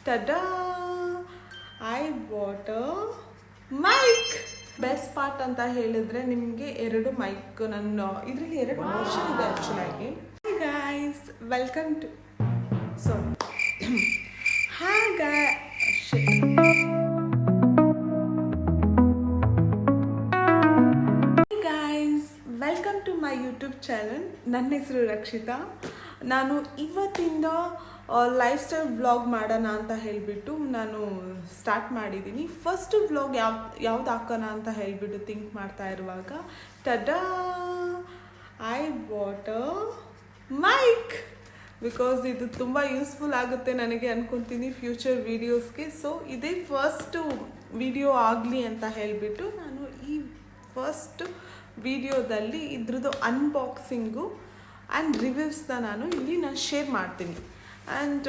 tada! I bought a mic. Best part ಅಂತ ಹೇಳಿದ್ರೆ ನಿಮಗೆ ಎರಡು ಮೈಕ್ ನನ್ನ ಇದರಲ್ಲಿ ಎರಡು ವರ್ಷನ್ ಇದೆ ಆ್ಯಕ್ಚುಲಾಗಿ. Hi guys, welcome to hi guys, welcome to my YouTube channel. ನನ್ನ ಹೆಸರು ರಕ್ಷಿತಾ. ನಾನು ಇವತ್ತಿಂದ ಲೈಫ್ ಸ್ಟೈಲ್ ವ್ಲಾಗ್ ಮಾಡೋಣ ಅಂತ ಹೇಳಿಬಿಟ್ಟು ನಾನು ಸ್ಟಾರ್ಟ್ ಮಾಡಿದ್ದೀನಿ. ಫಸ್ಟ್ ವ್ಲಾಗ್ ಯಾವ್ದು ಹಾಕೋಣ ಅಂತ ಹೇಳಿಬಿಟ್ಟು ಥಿಂಕ್ ಮಾಡ್ತಾ ಇರುವಾಗ tada, I bought a mic. Because ಇದು ತುಂಬ ಯೂಸ್ಫುಲ್ ಆಗುತ್ತೆ ನನಗೆ ಅನ್ಕೊತೀನಿ ಫ್ಯೂಚರ್ ವೀಡಿಯೋಸ್ಗೆ. ಸೊ ಇದೇ ಫಸ್ಟು ವಿಡಿಯೋ ಆಗಲಿ ಅಂತ ಹೇಳಿಬಿಟ್ಟು ನಾನು ಈ ಫಸ್ಟ್ ವಿಡಿಯೋದಲ್ಲಿ ಇದ್ರದ್ದು ಅನ್ಬಾಕ್ಸಿಂಗು ಆ್ಯಂಡ್ ರಿವ್ಯೂಸ್ನ ನಾನು ಶೇರ್ ಮಾಡ್ತೀನಿ. ಆ್ಯಂಡ್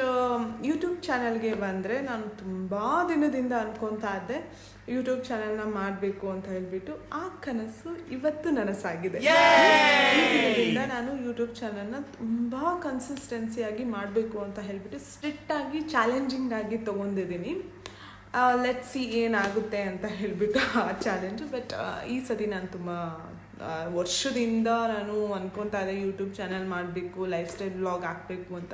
ಯೂಟ್ಯೂಬ್ ಚಾನಲ್ಗೆ ಬಂದರೆ ನಾನು ತುಂಬ ದಿನದಿಂದ ಅನ್ಕೊತಾ ಇದ್ದೆ ಯೂಟ್ಯೂಬ್ ಚಾನಲ್ನ ಮಾಡಬೇಕು ಅಂತ ಹೇಳಿಬಿಟ್ಟು. ಆ ಕನಸು ಇವತ್ತು ನನಸಾಗಿದೆ. ಈ ದಿನದಿಂದ ನಾನು ಯೂಟ್ಯೂಬ್ ಚಾನಲ್ನ ತುಂಬ ಕನ್ಸಿಸ್ಟೆನ್ಸಿಯಾಗಿ ಮಾಡಬೇಕು ಅಂತ ಹೇಳಿಬಿಟ್ಟು ಸ್ಟ್ರಿಕ್ಟಾಗಿ ಚಾಲೆಂಜಿಂಗ್ ಆಗಿ ತೊಗೊಂಡಿದ್ದೀನಿ. ಲೆಟ್ ಸಿ ಏನಾಗುತ್ತೆ ಅಂತ ಹೇಳಿಬಿಟ್ಟು ಆ ಚಾಲೆಂಜು. ಬಟ್ ಈ ಸತಿ ನಾನು ತುಂಬ ವರ್ಷದಿಂದ ನಾನು ಅನ್ಕೊತಾ ಇದ್ದೆ ಯೂಟ್ಯೂಬ್ ಚಾನಲ್ ಮಾಡಬೇಕು, ಲೈಫ್ ಸ್ಟೈಲ್ ವ್ಲಾಗ್ ಹಾಕಬೇಕು ಅಂತ.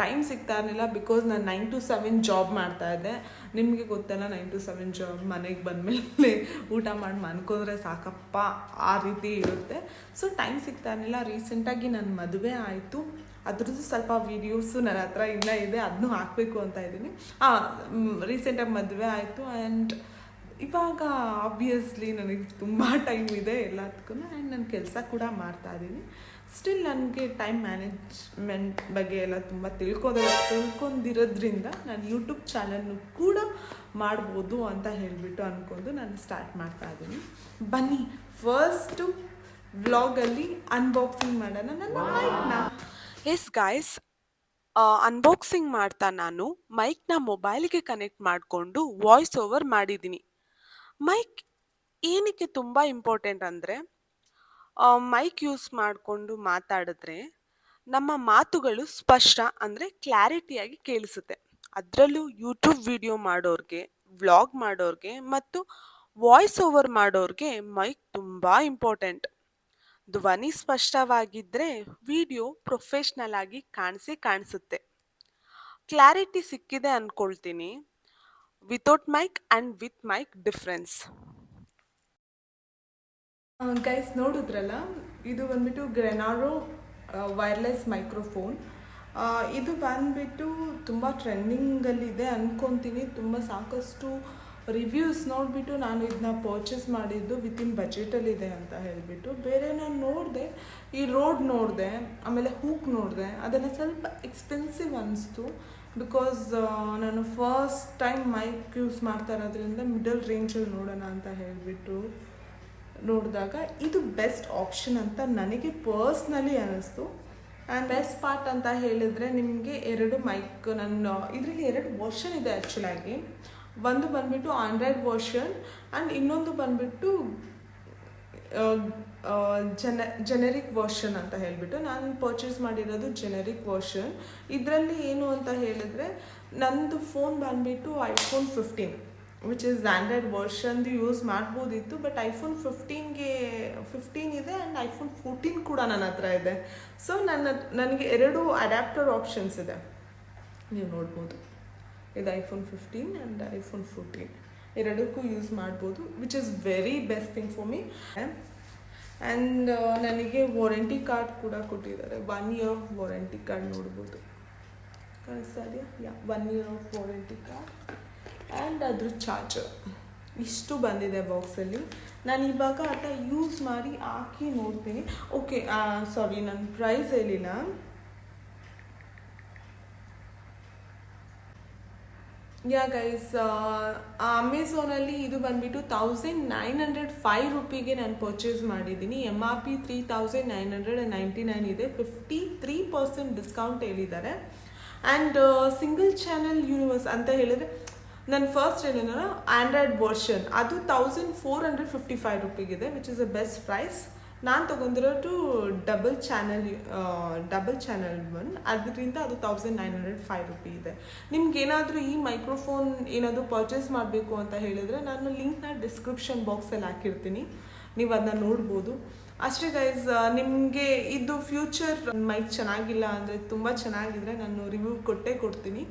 ಟೈಮ್ ಸಿಗ್ತಾ ಇರಲಿಲ್ಲ ಬಿಕಾಸ್ ನಾನು 9 to 7 ಜಾಬ್ ಮಾಡ್ತಾಯಿದ್ದೆ. ನಿಮಗೆ ಗೊತ್ತಲ್ಲ, 9 to 7 ಜಾಬ್, ಮನೆಗೆ ಬಂದಮೇಲೆ ಊಟ ಮಾಡಿ ಮನ್ಕೊಂಡ್ರೆ ಸಾಕಪ್ಪ ಆ ರೀತಿ ಇರುತ್ತೆ. ಸೊ ಟೈಮ್ ಸಿಗ್ತಾ ಇರಲಿಲ್ಲ. ರೀಸೆಂಟಾಗಿ ನನ್ನ ಮದುವೆ ಆಯಿತು, ಅದ್ರದ್ದು ಸ್ವಲ್ಪ ವೀಡಿಯೋಸು ನನ್ನ ಹತ್ರ ಇನ್ನೂ ಇದೆ, ಅದನ್ನೂ ಹಾಕಬೇಕು ಅಂತ ಇದ್ದೀನಿ. ರೀಸೆಂಟಾಗಿ ಮದುವೆ ಆಯಿತು ಆ್ಯಂಡ್ ಇವಾಗ ಆಬ್ವಿಯಸ್ಲಿ ನನಗೆ ತುಂಬ ಟೈಮ್ ಇದೆ ಎಲ್ಲದಕ್ಕೂ. ಆ್ಯಂಡ್ ನಾನು ಕೆಲಸ ಕೂಡ ಮಾಡ್ತಾಯಿದ್ದೀನಿ. ಸ್ಟಿಲ್ ನನಗೆ ಟೈಮ್ ಮ್ಯಾನೇಜ್ಮೆಂಟ್ ಬಗ್ಗೆ ಎಲ್ಲ ತುಂಬ ತಿಳ್ಕೊಂಡಿರೋದ್ರಿಂದ ನಾನು ಯೂಟ್ಯೂಬ್ ಚಾನಲ್ನು ಕೂಡ ಮಾಡ್ಬೋದು ಅಂತ ಹೇಳಿಬಿಟ್ಟು ಅಂದ್ಕೊಂಡು ನಾನು ಸ್ಟಾರ್ಟ್ ಮಾಡ್ತಾಯಿದ್ದೀನಿ. ಬನ್ನಿ ಫಸ್ಟು ವ್ಲಾಗಲ್ಲಿ ಅನ್ಬಾಕ್ಸಿಂಗ್ ಮಾಡೋಣ ನನ್ನ ಮೈಕ್ನ. ಎಸ್ ಗಾಯ್ಸ್, ಅನ್ಬಾಕ್ಸಿಂಗ್ ಮಾಡ್ತಾ ನಾನು ಮೈಕ್ನ ಮೊಬೈಲ್ಗೆ ಕನೆಕ್ಟ್ ಮಾಡಿಕೊಂಡು ವಾಯ್ಸ್ ಓವರ್ ಮಾಡಿದ್ದೀನಿ. ಮೈಕ್ ಏನಕ್ಕೆ ತುಂಬ ಇಂಪಾರ್ಟೆಂಟ್ ಅಂದರೆ, ಮೈಕ್ ಯೂಸ್ ಮಾಡಿಕೊಂಡು ಮಾತಾಡಿದ್ರೆ ನಮ್ಮ ಮಾತುಗಳು ಸ್ಪಷ್ಟ ಅಂದರೆ ಕ್ಲಾರಿಟಿಯಾಗಿ ಕೇಳಿಸುತ್ತೆ. ಅದರಲ್ಲೂ ಯೂಟ್ಯೂಬ್ ವಿಡಿಯೋ ಮಾಡೋರಿಗೆ, ವ್ಲಾಗ್ ಮಾಡೋರಿಗೆ ಮತ್ತು ವಾಯ್ಸ್ ಓವರ್ ಮಾಡೋರಿಗೆ ಮೈಕ್ ತುಂಬ ಇಂಪಾರ್ಟೆಂಟ್. ಧ್ವನಿ ಸ್ಪಷ್ಟವಾಗಿದ್ದರೆ ವಿಡಿಯೋ ಪ್ರೊಫೆಷ್ನಲ್ ಆಗಿ ಕಾಣಿಸುತ್ತೆ. ಕ್ಲಾರಿಟಿ ಸಿಕ್ಕಿದೆ ಅಂದ್ಕೊಳ್ತೀನಿ. Without mic and with mic difference. Guys ನೋಡಿದ್ರಲ್ಲ, ಇದು ಬಂದ್ಬಿಟ್ಟು ಗ್ರೆನಾಡೋ ವೈರ್ಲೆಸ್ ಮೈಕ್ರೋಫೋನ್. ಇದು ಬಂದ್ಬಿಟ್ಟು ತುಂಬ ಟ್ರೆಂಡಿಂಗಲ್ಲಿದೆ ಅಂದ್ಕೊತೀನಿ. ತುಂಬ ಸಾಕಷ್ಟು ರಿವ್ಯೂಸ್ ನೋಡಿಬಿಟ್ಟು ನಾನು ಇದನ್ನ ಪರ್ಚೇಸ್ ಮಾಡಿದ್ದು ವಿತಿನ್ ಬಜೆಟಲ್ಲಿದೆ ಅಂತ ಹೇಳಿಬಿಟ್ಟು. ಬೇರೆ ನಾನು ನೋಡಿದೆ, ಈ ರೋಡ್ ನೋಡಿದೆ, ಆಮೇಲೆ ಹೂಕ್ ನೋಡಿದೆ, ಅದೆಲ್ಲ ಸ್ವಲ್ಪ ಎಕ್ಸ್ಪೆನ್ಸಿವ್ ಅನ್ನಿಸ್ತು. ಬಿಕಾಸ್ ನಾನು ಫಸ್ಟ್ ಟೈಮ್ ಮೈಕ್ ಯೂಸ್ ಮಾಡ್ತಾ ಇರೋದ್ರಿಂದ ಮಿಡಲ್ ರೇಂಜಲ್ಲಿ ನೋಡೋಣ ಅಂತ ಹೇಳಿಬಿಟ್ಟು ನೋಡಿದಾಗ ಇದು ಬೆಸ್ಟ್ ಆಪ್ಷನ್ ಅಂತ ನನಗೆ ಪರ್ಸ್ನಲಿ ಅನ್ನಿಸ್ತು. ಆ್ಯಂಡ್ ಬೆಸ್ಟ್ ಪಾರ್ಟ್ ಅಂತ ಹೇಳಿದರೆ ನಿಮಗೆ ಎರಡು ಮೈಕ್, ನನ್ನ ಇದರಲ್ಲಿ ಎರಡು ವರ್ಷನ್ ಇದೆ ಆ್ಯಕ್ಚುಲಾಗಿ. ಒಂದು ಬಂದುಬಿಟ್ಟು ಆಂಡ್ರಾಯ್ಡ್ ವರ್ಷನ್ ಆ್ಯಂಡ್ ಇನ್ನೊಂದು ಬಂದುಬಿಟ್ಟು ಜೆನೆರಿಕ್ ವರ್ಷನ್ ಅಂತ ಹೇಳಿಬಿಟ್ಟು. ನಾನು ಪರ್ಚೇಸ್ ಮಾಡಿರೋದು ಜೆನೆರಿಕ್ ವರ್ಷನ್. ಇದರಲ್ಲಿ ಏನು ಅಂತ ಹೇಳಿದರೆ, ನಂದು ಫೋನ್ ಬಂದುಬಿಟ್ಟು iPhone 15 ವಿಚ್ ಇಸ್ ಆ್ಯಂಡ್ರಾಯ್ಡ್ ವರ್ಷನ್ದು ಯೂಸ್ ಮಾಡ್ಬೋದಿತ್ತು. ಬಟ್ iPhone 15 ಇದೆ ಆ್ಯಂಡ್ iPhone 14 ಕೂಡ ನನ್ನ ಹತ್ರ ಇದೆ. ಸೊ ನನಗೆ ಎರಡು ಅಡ್ಯಾಪ್ಟರ್ ಆಪ್ಷನ್ಸ್ ಇದೆ, ನೀವು ನೋಡ್ಬೋದು. ಇದು iPhone 15 ಆ್ಯಂಡ್ iPhone 14 ಎರಡಕ್ಕೂ ಯೂಸ್ ಮಾಡ್ಬೋದು, which is very best thing for me. And ನನಗೆ ವಾರಂಟಿ ಕಾರ್ಡ್ ಕೂಡ ಕೊಟ್ಟಿದ್ದಾರೆ. 1 year ವಾರಂಟಿ ಕಾರ್ಡ್ ನೋಡ್ಬೋದು, ಕಾಣಿಸ್ತಾ ಇದೆಯಾ? 1 year ವಾರಂಟಿ ಕಾರ್ಡ್ ಆ್ಯಂಡ್ ಅದ್ರ ಚಾರ್ಜರ್ ಇಷ್ಟು ಬಂದಿದೆ ಬಾಕ್ಸಲ್ಲಿ. ನಾನು ಇವಾಗ ಅದನ್ನ ಯೂಸ್ ಮಾಡಿ ಹಾಕಿ ನೋಡ್ತೀನಿ. ಓಕೆ, ಸಾರಿ, ನನ್ನ ಪ್ರೈಸ್ ಹೇಳಿಲ್ಲ. ಯಾ ಗೈಸ್, ಅಮೆಝಾನಲ್ಲಿ ಇದು ಬಂದುಬಿಟ್ಟು 1905 ರೂಪಿಗೆ ನಾನು ಪರ್ಚೇಸ್ ಮಾಡಿದ್ದೀನಿ. MRP 3999 ಇದೆ. 53% ಡಿಸ್ಕೌಂಟ್ ಹೇಳಿದ್ದಾರೆ. ಆ್ಯಂಡ್ ಸಿಂಗಲ್ ಚಾನಲ್ ಯೂನಿವರ್ಸ್ ಅಂತ ಹೇಳಿದರೆ, ನನ್ನ ಫಸ್ಟ್ ಹೇಳಿದ ಆಂಡ್ರಾಯ್ಡ್ ವರ್ಷನ್ ಅದು 1455 ರೂಪಿಗಿದೆ, which is a best price. ನಾನು ತೊಗೊಂಡಿರೋದು ಡಬಲ್ ಚಾನಲ್ ಒನ್, ಅದರಿಂದ ಅದು 1905 ರೂಪಿ ಇದೆ. ನಿಮ್ಗೇನಾದರೂ ಈ ಮೈಕ್ರೋಫೋನ್ ಏನಾದರೂ ಪರ್ಚೇಸ್ ಮಾಡಬೇಕು ಅಂತ ಹೇಳಿದರೆ ನಾನು ಲಿಂಕ್ನ ಡಿಸ್ಕ್ರಿಪ್ಷನ್ ಬಾಕ್ಸಲ್ಲಿ ಹಾಕಿರ್ತೀನಿ, ನೀವು ಅದನ್ನ ನೋಡ್ಬೋದು. ಅಷ್ಟೇ ಗೈಸ್, ನಿಮಗೆ ಇದು ಫ್ಯೂಚರ್ ಮೈಕ್ ಚೆನ್ನಾಗಿಲ್ಲ ಅಂದರೆ, ತುಂಬ ಚೆನ್ನಾಗಿದ್ರೆ ನಾನು ರಿವ್ಯೂ ಕೊಡ್ತೀನಿ.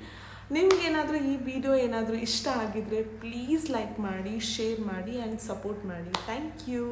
ನಿಮ್ಗೇನಾದರೂ ಈ ವಿಡಿಯೋ ಏನಾದರೂ ಇಷ್ಟ ಆಗಿದ್ರೆ ಪ್ಲೀಸ್ ಲೈಕ್ ಮಾಡಿ, ಶೇರ್ ಮಾಡಿ ಆ್ಯಂಡ್ ಸಪೋರ್ಟ್ ಮಾಡಿ. Thank you.